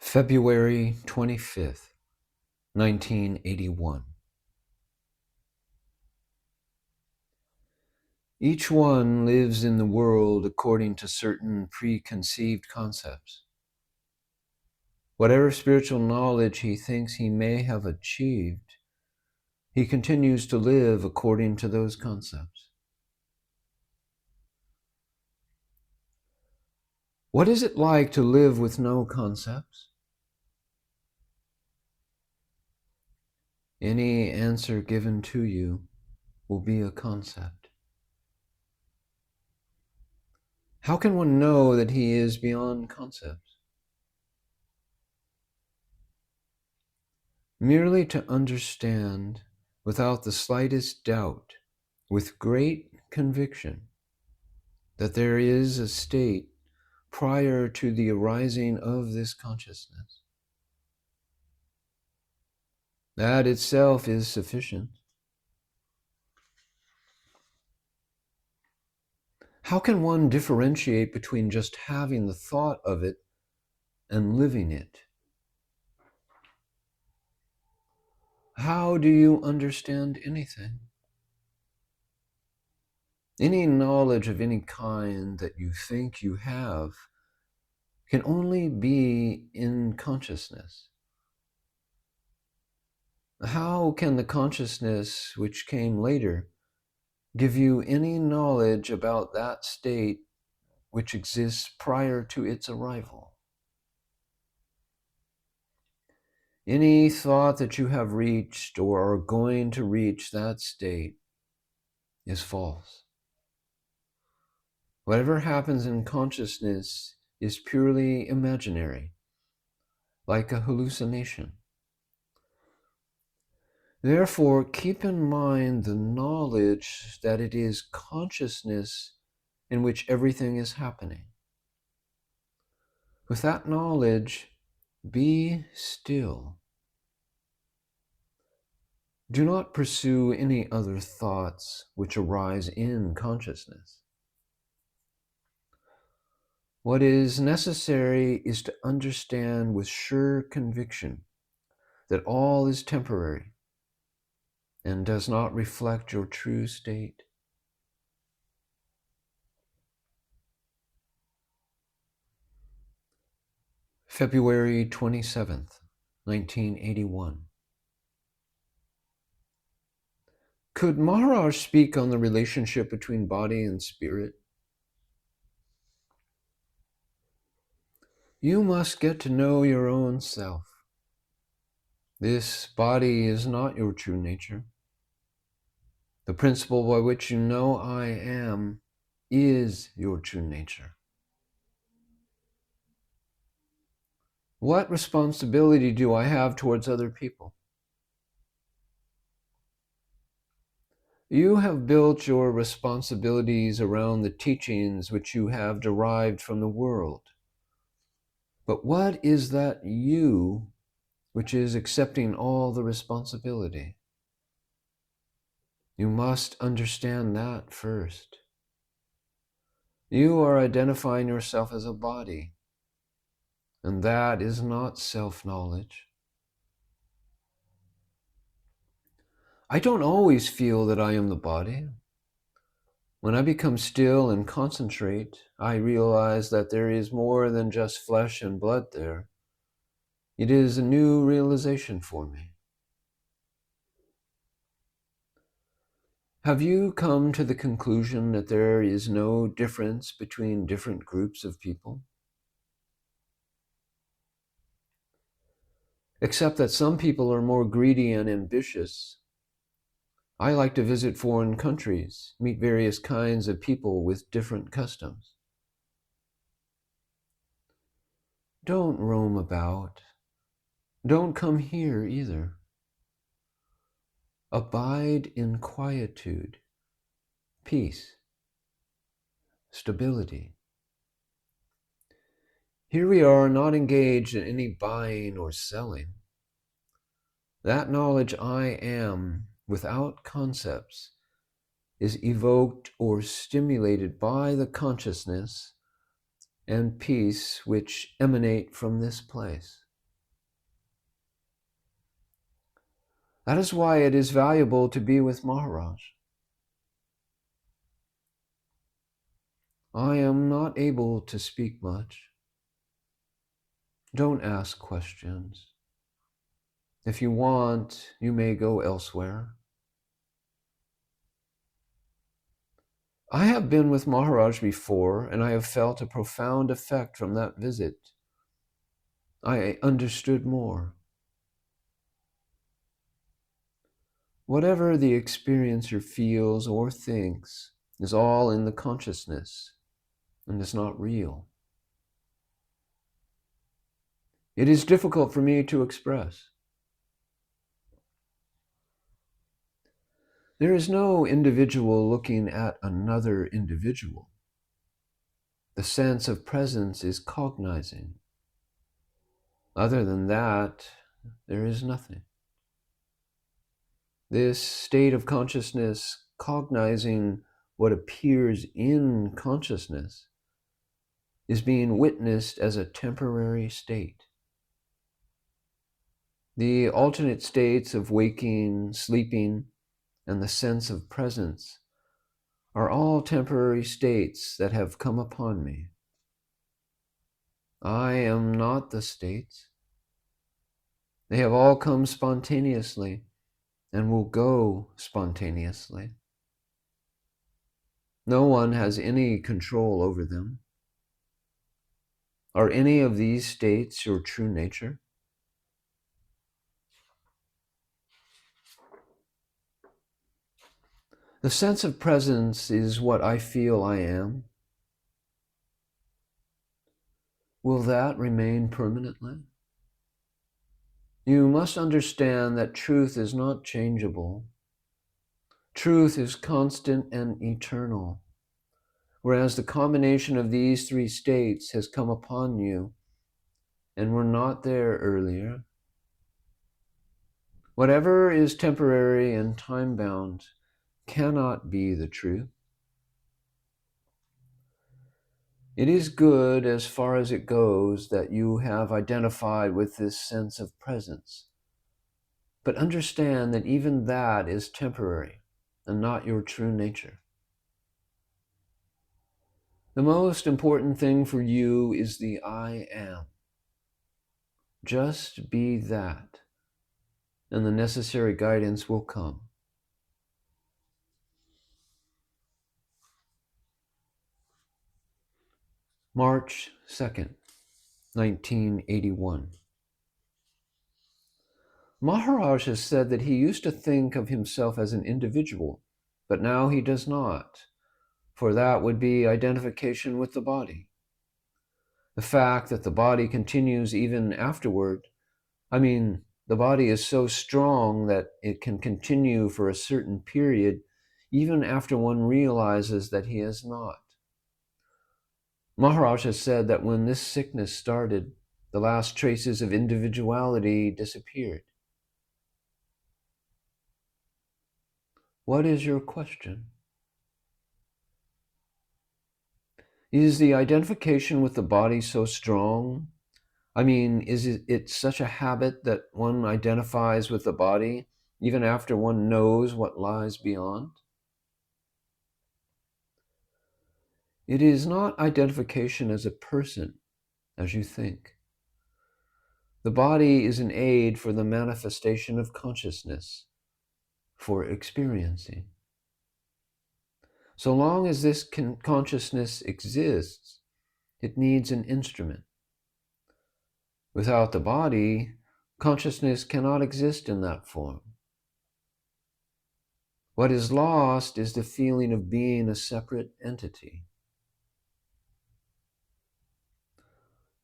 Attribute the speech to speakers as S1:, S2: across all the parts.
S1: February 25th, 1981. Each one lives in the world according to certain preconceived concepts. Whatever spiritual knowledge he thinks he may have achieved, he continues to live according to those concepts. What is it like to live with no concepts? Any answer given to you will be a concept. How can one know that he is beyond concepts? Merely to understand without the slightest doubt, with great conviction, that there is a state prior to the arising of this consciousness. That itself is sufficient. How can one differentiate between just having the thought of it and living it? How do you understand anything? Any knowledge of any kind that you think you have can only be in consciousness. How can the consciousness which came later give you any knowledge about that state which exists prior to its arrival? Any thought that you have reached or are going to reach that state is false. Whatever happens in consciousness is purely imaginary, like a hallucination. Therefore, keep in mind the knowledge that it is consciousness in which everything is happening. With that knowledge, be still. Do not pursue any other thoughts which arise in consciousness. What is necessary is to understand with sure conviction that all is temporary and does not reflect your true state. February 27th, 1981. Could Maharaj speak on the relationship between body and spirit? You must get to know your own self. This body is not your true nature. The principle by which you know I am is your true nature. What responsibility do I have towards other people? You have built your responsibilities around the teachings which you have derived from the world. But what is that you which is accepting all the responsibility? You must understand that first. You are identifying yourself as a body, and that is not self-knowledge. I don't always feel that I am the body. When I become still and concentrate, I realize that there is more than just flesh and blood there. It is a new realization for me. Have you come to the conclusion that there is no difference between different groups of people? Except that some people are more greedy and ambitious. I like to visit foreign countries, meet various kinds of people with different customs. Don't roam about. Don't come here either. Abide in quietude, peace, stability. Here we are, not engaged in any buying or selling. That knowledge I am, without concepts, is evoked or stimulated by the consciousness and peace which emanate from this place. That is why it is valuable to be with Maharaj. I am not able to speak much. Don't ask questions. If you want, you may go elsewhere. I have been with Maharaj before, and I have felt a profound effect from that visit. I understood more. Whatever the experiencer feels or thinks is all in the consciousness and is not real. It is difficult for me to express. There is no individual looking at another individual. The sense of presence is cognizing. Other than that, there is nothing. This state of consciousness, cognizing what appears in consciousness, is being witnessed as a temporary state. The alternate states of waking, sleeping, and the sense of presence are all temporary states that have come upon me. I am not the states. They have all come spontaneously and will go spontaneously. No one has any control over them. Are any of these states your true nature? The sense of presence is what I feel I am. Will that remain permanently? You must understand that truth is not changeable. Truth is constant and eternal, whereas the combination of these three states has come upon you and were not there earlier. Whatever is temporary and time-bound cannot be the truth. It is good, as far as it goes, that you have identified with this sense of presence. But understand that even that is temporary and not your true nature. The most important thing for you is the I am. Just be that, and the necessary guidance will come. March 2nd, 1981. Maharaj has said that he used to think of himself as an individual, but now he does not, for that would be identification with the body. The fact that the body continues even afterward, the body is so strong that it can continue for a certain period, even after one realizes that he is not. Maharaj has said that when this sickness started, the last traces of individuality disappeared. What is your question? Is the identification with the body so strong? Is it such a habit that one identifies with the body even after one knows what lies beyond? It is not identification as a person, as you think. The body is an aid for the manifestation of consciousness, for experiencing. So long as this consciousness exists, it needs an instrument. Without the body, consciousness cannot exist in that form. What is lost is the feeling of being a separate entity.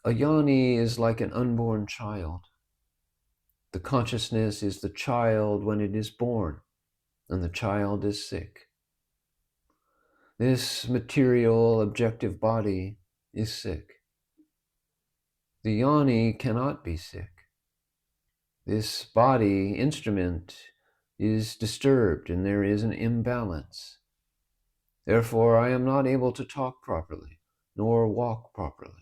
S1: A yoni is like an unborn child. The consciousness is the child when it is born, and the child is sick. This material, objective body is sick. The yoni cannot be sick. This body, instrument, is disturbed and there is an imbalance. Therefore, I am not able to talk properly, nor walk properly.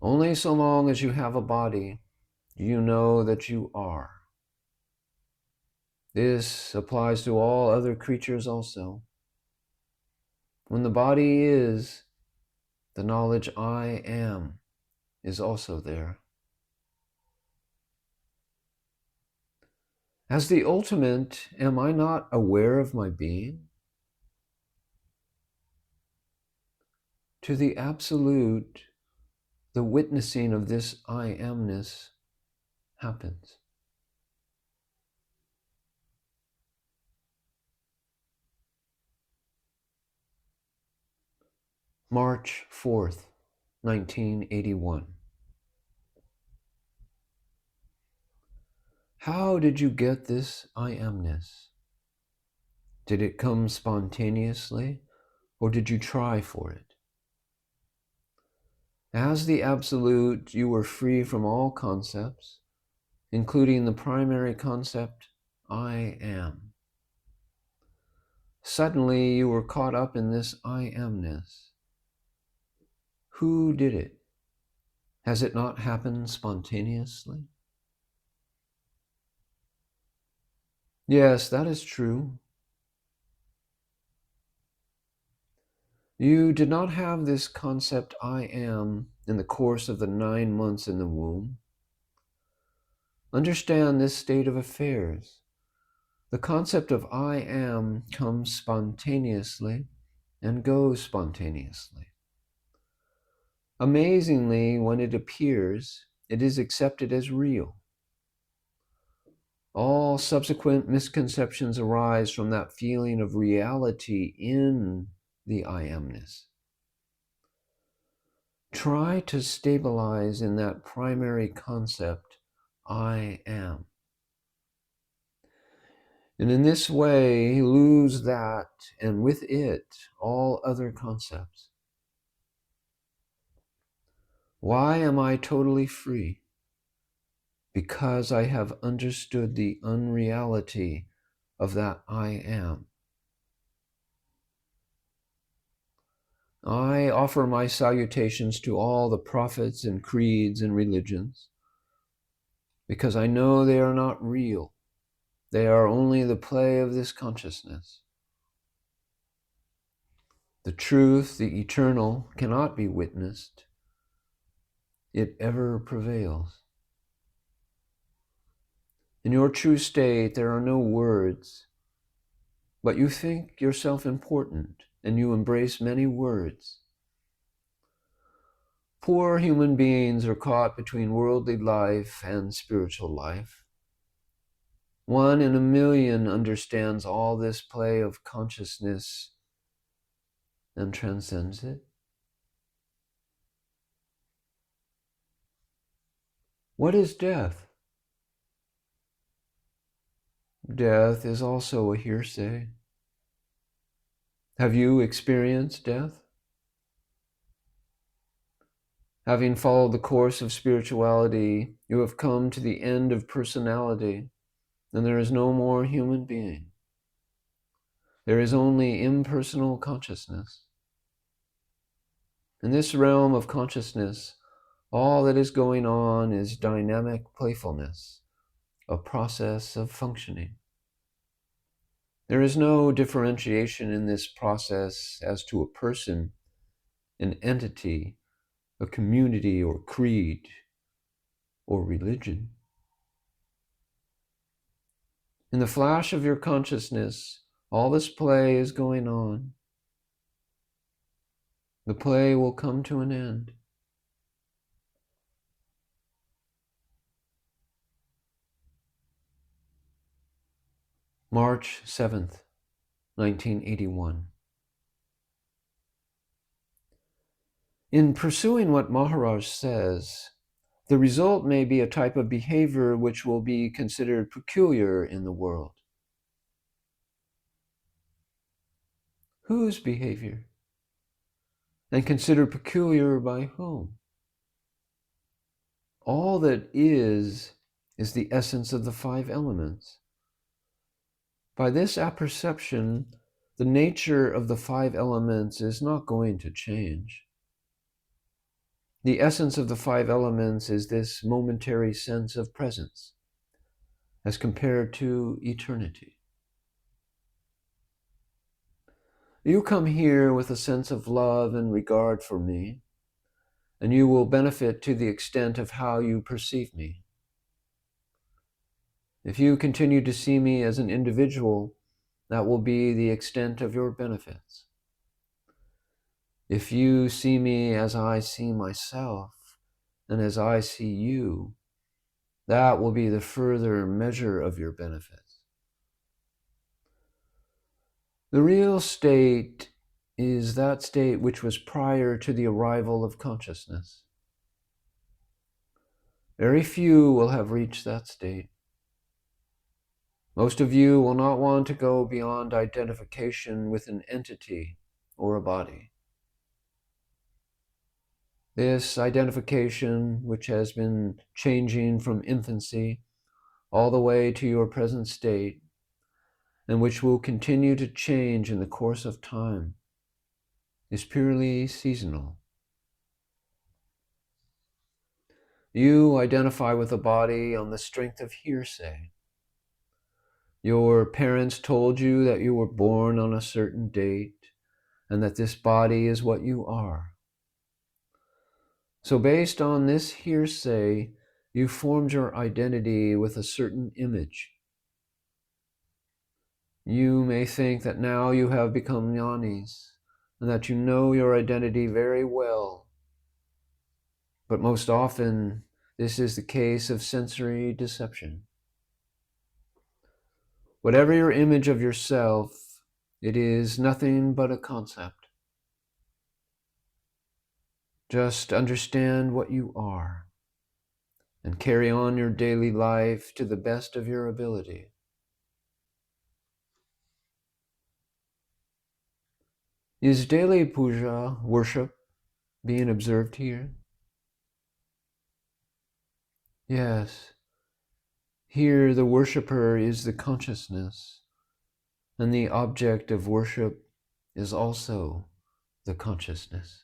S1: Only so long as you have a body do you know that you are. This applies to all other creatures also. When the body is, the knowledge I am is also there. As the ultimate, am I not aware of my being? To the absolute, the witnessing of this I amness happens. March 4th, 1981. How did you get this I amness? Did it come spontaneously, or did you try for it? As the absolute, you were free from all concepts, including the primary concept, I am. Suddenly, you were caught up in this I amness. Who did it? Has it not happened spontaneously? Yes, that is true. You did not have this concept I am in the course of the 9 months in the womb. Understand this state of affairs. The concept of I am comes spontaneously and goes spontaneously. Amazingly, when it appears, it is accepted as real. All subsequent misconceptions arise from that feeling of reality in the I amness. Try to stabilize in that primary concept, I am. And in this way, lose that, and with it, all other concepts. Why am I totally free? Because I have understood the unreality of that I am. I offer my salutations to all the prophets and creeds and religions, because I know they are not real. They are only the play of this consciousness. The truth, the eternal, cannot be witnessed. It ever prevails. In your true state, there are no words, but you think yourself important, and you embrace many words. Poor human beings are caught between worldly life and spiritual life. 1 in a million understands all this play of consciousness and transcends it. What is death? Death is also a hearsay. Have you experienced death? Having followed the course of spirituality, you have come to the end of personality, and there is no more human being. There is only impersonal consciousness. In this realm of consciousness, all that is going on is dynamic playfulness, a process of functioning. There is no differentiation in this process as to a person, an entity, a community or creed or religion. In the flash of your consciousness, all this play is going on. The play will come to an end. March 7th, 1981. In pursuing what Maharaj says, the result may be a type of behavior which will be considered peculiar in the world. Whose behavior? And considered peculiar by whom? All that is the essence of the 5 elements. By this apperception, the nature of the 5 elements is not going to change. The essence of the 5 elements is this momentary sense of presence. as compared to eternity. You come here with a sense of love and regard for me, and you will benefit to the extent of how you perceive me. If you continue to see me as an individual, that will be the extent of your benefits. If you see me as I see myself, and as I see you, that will be the further measure of your benefits. The real state is that state which was prior to the arrival of consciousness. Very few will have reached that state. Most of you will not want to go beyond identification with an entity or a body. This identification, which has been changing from infancy all the way to your present state, and which will continue to change in the course of time, is purely seasonal. You identify with a body on the strength of hearsay. Your parents told you that you were born on a certain date and that this body is what you are. So based on this hearsay, you formed your identity with a certain image. You may think that now you have become jnanis and that you know your identity very well. But most often, this is the case of sensory deception. Whatever your image of yourself, it is nothing but a concept. Just understand what you are and carry on your daily life to the best of your ability. Is daily puja, worship, being observed here? Yes. Here the worshipper is the consciousness, and the object of worship is also the consciousness.